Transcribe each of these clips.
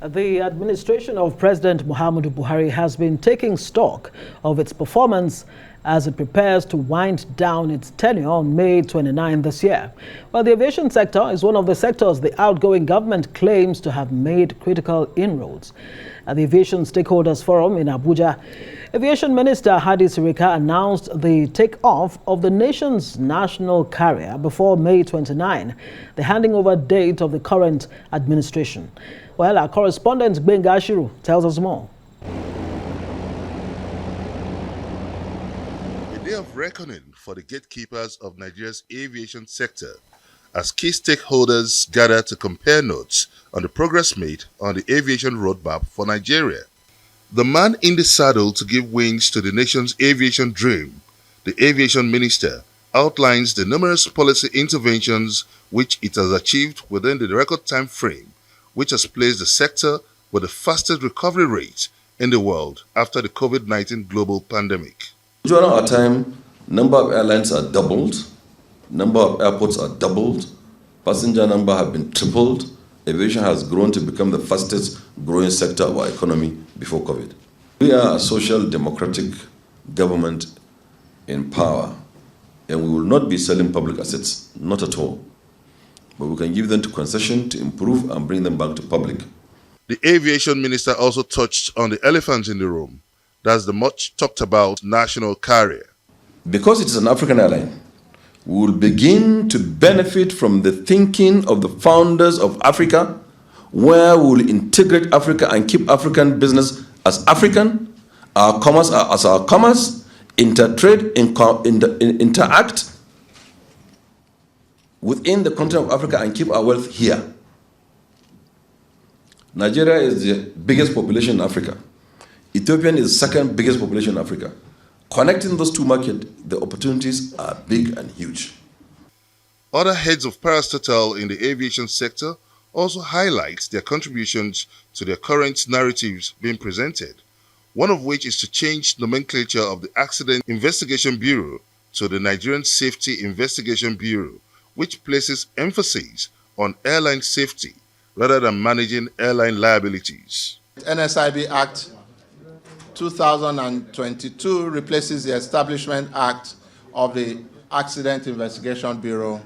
The administration of President Muhammadu Buhari has been taking stock of its performance as it prepares to wind down its tenure on May 29 this year. Well, the aviation sector is one of the sectors the outgoing government claims to have made critical inroads. At the Aviation Stakeholders Forum in Abuja, Aviation Minister Hadi Sirika announced the take-off of the nation's national carrier before May 29, the handing over date of the current administration. Well, our correspondent Benga Ashiru tells us more. A day of reckoning for the gatekeepers of Nigeria's aviation sector as key stakeholders gather to compare notes on the progress made on the aviation roadmap for Nigeria. The man in the saddle to give wings to the nation's aviation dream, the aviation minister, outlines the numerous policy interventions which it has achieved within the record time frame, which has placed the sector with the fastest recovery rate in the world after the COVID-19 global pandemic. During our time, number of airlines are doubled, number of airports are doubled, passenger number have been tripled. Aviation has grown to become the fastest growing sector of our economy before COVID. We are a social democratic government in power, and we will not be selling public assets, not at all. But we can give them to concession to improve and bring them back to public. The aviation minister also touched on the elephant in the room. That's the much talked about national carrier. Because it is an African airline, we will begin to benefit from the thinking of the founders of Africa, where we will integrate Africa and keep African business as African, our commerce as our commerce, intertrade, interact within the continent of Africa and keep our wealth here. Nigeria is the biggest population in Africa. Ethiopian is the second biggest population in Africa. Connecting those two markets, the opportunities are big and huge. Other heads of parastatal in the aviation sector also highlight their contributions to their current narratives being presented, one of which is to change nomenclature of the Accident Investigation Bureau to the Nigerian Safety Investigation Bureau, which places emphasis on airline safety rather than managing airline liabilities. NSIB Act 2022 replaces the Establishment Act of the Accident Investigation Bureau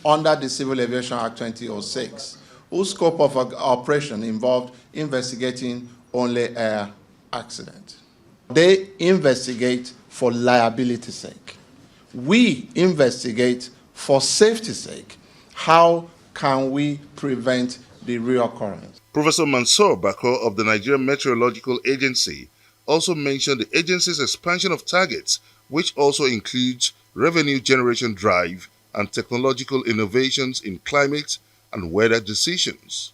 under the Civil Aviation Act 2006, whose scope of operation involved investigating only air accidents. They investigate for liability's sake. We investigate for safety's sake. How can we prevent the reoccurrence? Professor Mansour Bako of the Nigerian Meteorological Agency also mentioned the agency's expansion of targets, which also includes revenue generation drive and technological innovations in climate and weather decisions.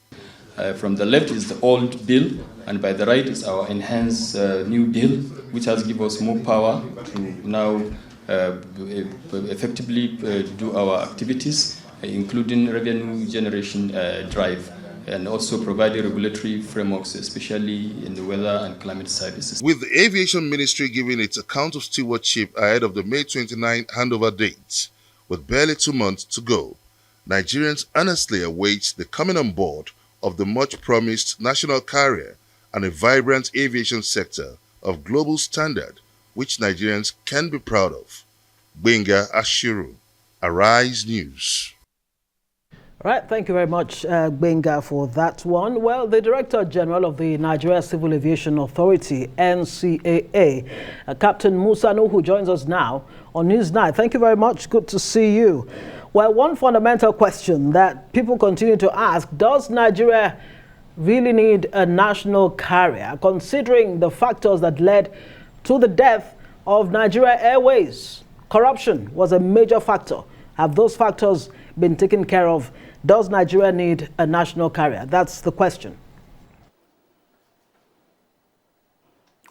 From the left is the old bill, and by the right is our enhanced new bill, which has given us more power to now effectively do our activities, including revenue generation drive, and also providing regulatory frameworks, especially in the weather and climate services. With the Aviation Ministry giving its account of stewardship ahead of the May 29 handover date, with barely 2 months to go, Nigerians earnestly await the coming on board of the much-promised national carrier and a vibrant aviation sector of global standard, which Nigerians can be proud of. Benga Ashiru, Arise News. All right, thank you very much, Benga, for that one. Well, the Director General of the Nigeria Civil Aviation Authority, NCAA, Captain Musa Nuhu, joins us now on Newsnight. Thank you very much. Good to see you. Well, one fundamental question that people continue to ask, does Nigeria really need a national carrier, considering the factors that led to the death of Nigeria Airways? Corruption was a major factor. Have those factors been taken care of? Does Nigeria need a national carrier? That's the question.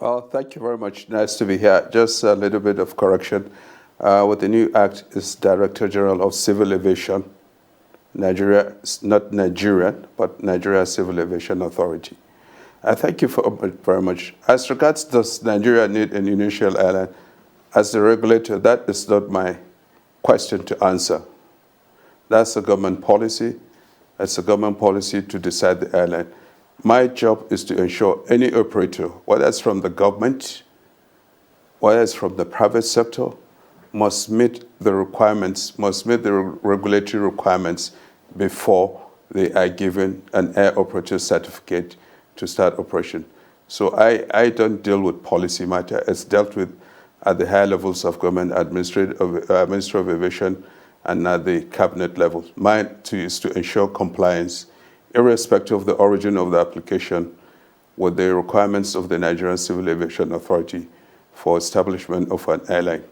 Well, thank you very much. Nice to be here. Just a little bit of correction. With the new act is Director General of Civil Aviation, Nigeria, not Nigerian, but Nigeria Civil Aviation Authority. I thank you very much. As regards does Nigeria need an initial airline, as the regulator, that is not my question to answer. That's a government policy. It's a government policy to decide the airline. My job is to ensure any operator, whether it's from the government, whether it's from the private sector, must meet the requirements, must meet the regulatory requirements before they are given an air operator certificate to start operation. So I don't deal with policy matter. It's dealt with at the higher levels of government, Ministry of Aviation, and at the cabinet level. Mine is to ensure compliance, irrespective of the origin of the application, with the requirements of the Nigerian Civil Aviation Authority for establishment of an airline.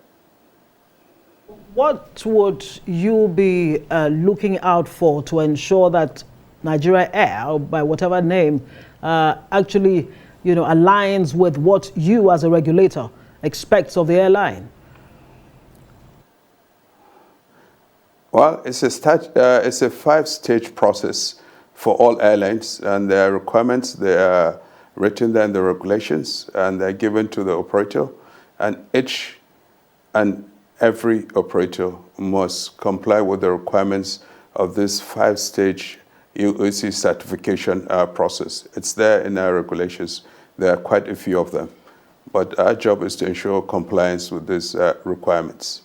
What would you be looking out for to ensure that Nigeria Air, by whatever name, actually, aligns with what you as a regulator expects of the airline? Well, it's a 5-stage process for all airlines, and there are requirements. They are written there in the regulations, and they're given to the operator, and each and every operator must comply with the requirements of this 5-stage UAC certification process. It's there in our regulations. There are quite a few of them. But our job is to ensure compliance with these requirements.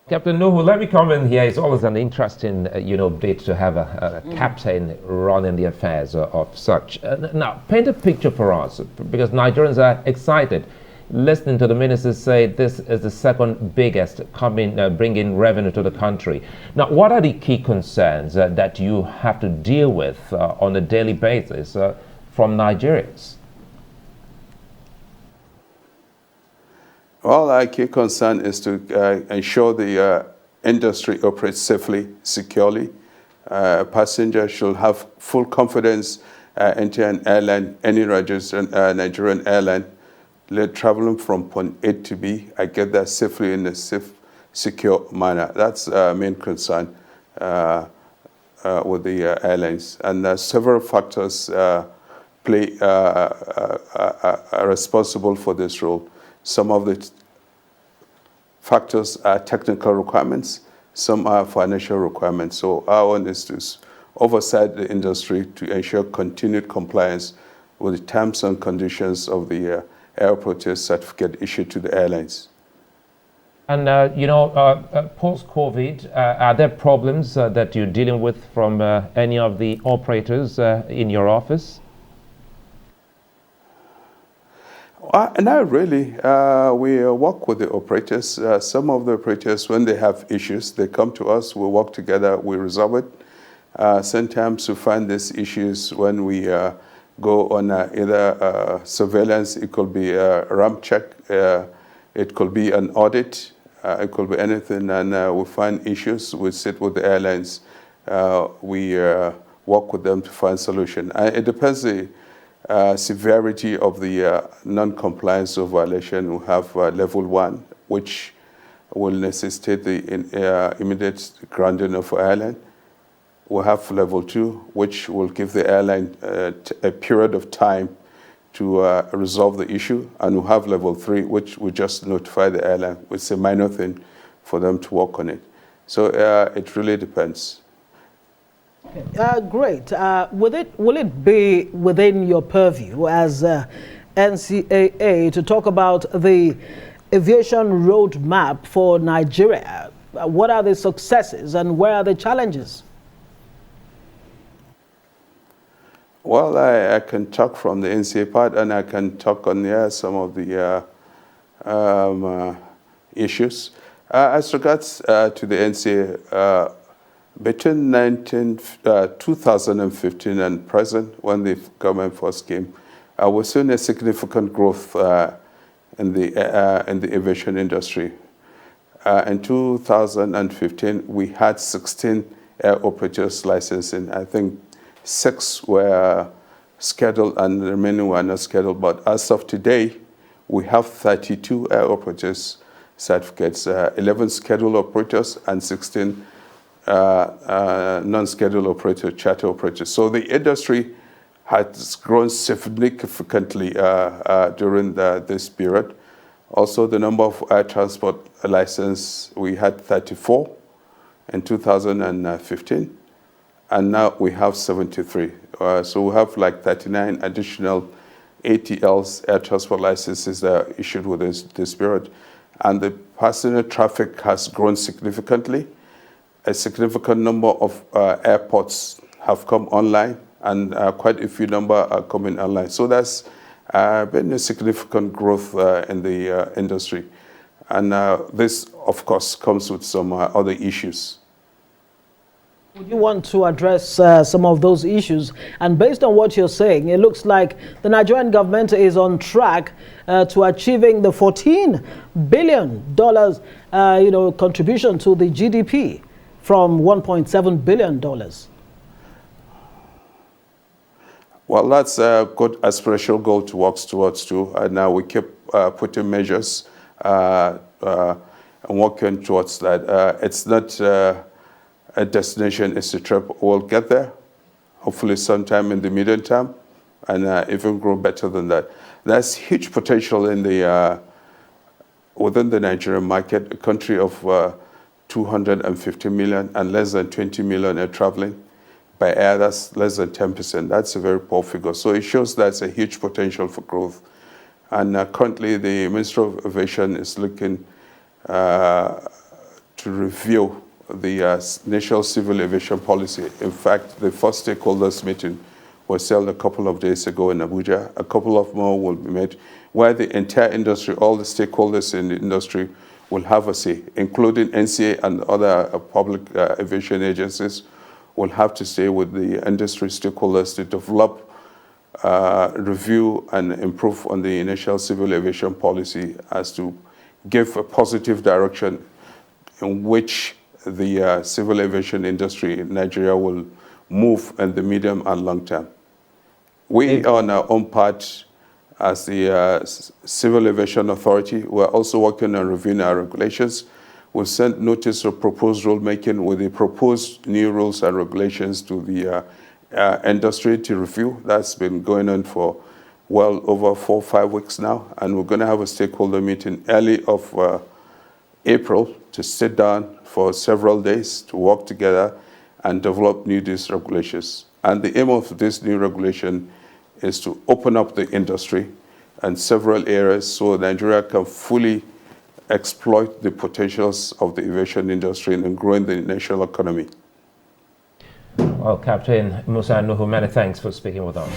Captain Nuhu, let me come in here. It's always an interesting, bit to have a captain running the affairs of such. Now, paint a picture for us, because Nigerians are excited. Listening to the minister say this is the second biggest bringing revenue to the country. Now, what are the key concerns that you have to deal with on a daily basis from Nigerians? Well, our key concern is to ensure the industry operates safely, securely. Passengers should have full confidence into an airline, any registered Nigerian airline, traveling from point A to B. I get there safely in a safe, secure manner. That's our main concern with the airlines. And several factors are responsible for this role. Some of the factors are technical requirements, some are financial requirements. So our one is to oversight the industry to ensure continued compliance with the terms and conditions of the air operator certificate issued to the airlines. And, post-COVID, are there problems that you're dealing with from any of the operators in your office? Not really. We work with the operators. Some of the operators, when they have issues, they come to us, we work together, we resolve it. Sometimes we find these issues when we go on either surveillance, it could be a ramp check, it could be an audit, it could be anything, and we find issues, we sit with the airlines, we work with them to find solution. It depends the severity of the non-compliance or violation. We have level 1, which will necessitate the immediate grounding of an airline. We have level 2, which will give the airline a period of time to resolve the issue. And we have level 3, which we just notify the airline. It's a minor thing for them to work on it. So it really depends. Great. Will it be within your purview as NCAA to talk about the aviation roadmap for Nigeria? What are the successes and where are the challenges? Well, I can talk from the NCAA part, and I can talk on some of the issues. As regards to the NCAA, between 2015 and present, when the government first came, we're seeing a significant growth in the aviation industry. In 2015, we had 16 air operators licensing. I think 6 were scheduled and the remaining were not scheduled. But as of today, we have 32 air operators certificates, 11 scheduled operators and 16 non-scheduled operator, charter operators. So the industry has grown significantly during this period. Also, the number of air transport license, we had 34 in 2015, and now we have 73. So we have like 39 additional ATLs, air transport licenses that are issued with this period. And the passenger traffic has grown significantly. A significant number of airports have come online, and quite a few number are coming online. So that's been a significant growth in the industry. And this, of course, comes with some other issues. Would you want to address some of those issues? And based on what you're saying, it looks like the Nigerian government is on track to achieving the $14 billion contribution to the GDP from $1.7 billion. Well, that's a good aspirational goal to work towards too. And now we keep putting measures and working towards that. It's not a destination, it's a trip. We'll get there, hopefully sometime in the medium term, and even grow better than that. There's huge potential in the within the Nigerian market, a country of 250 million and less than 20 million are traveling. By air, that's less than 10%. That's a very poor figure. So it shows there's a huge potential for growth. And currently, the Ministry of Aviation is looking to review the national civil aviation policy. In fact, the first stakeholders meeting was held a couple of days ago in Abuja. A couple of more will be made, where the entire industry, all the stakeholders in the industry will have a say, including NCA and other public aviation agencies will have to stay with the industry stakeholders to develop, review, and improve on the national civil aviation policy as to give a positive direction in which the civil aviation industry in Nigeria will move in the medium and long term. We, on our own part, as the Civil Aviation Authority, we're also working on reviewing our regulations. We've sent notice of proposed rulemaking with the proposed new rules and regulations to the industry to review. That's been going on for well over 4 or 5 weeks now, and we're going to have a stakeholder meeting early of April to sit down for several days to work together and develop new these regulations. And the aim of this new regulation is to open up the industry in several areas so Nigeria can fully exploit the potentials of the aviation industry and growing the national economy. Well, Captain Musa Nuhu, many thanks for speaking with us.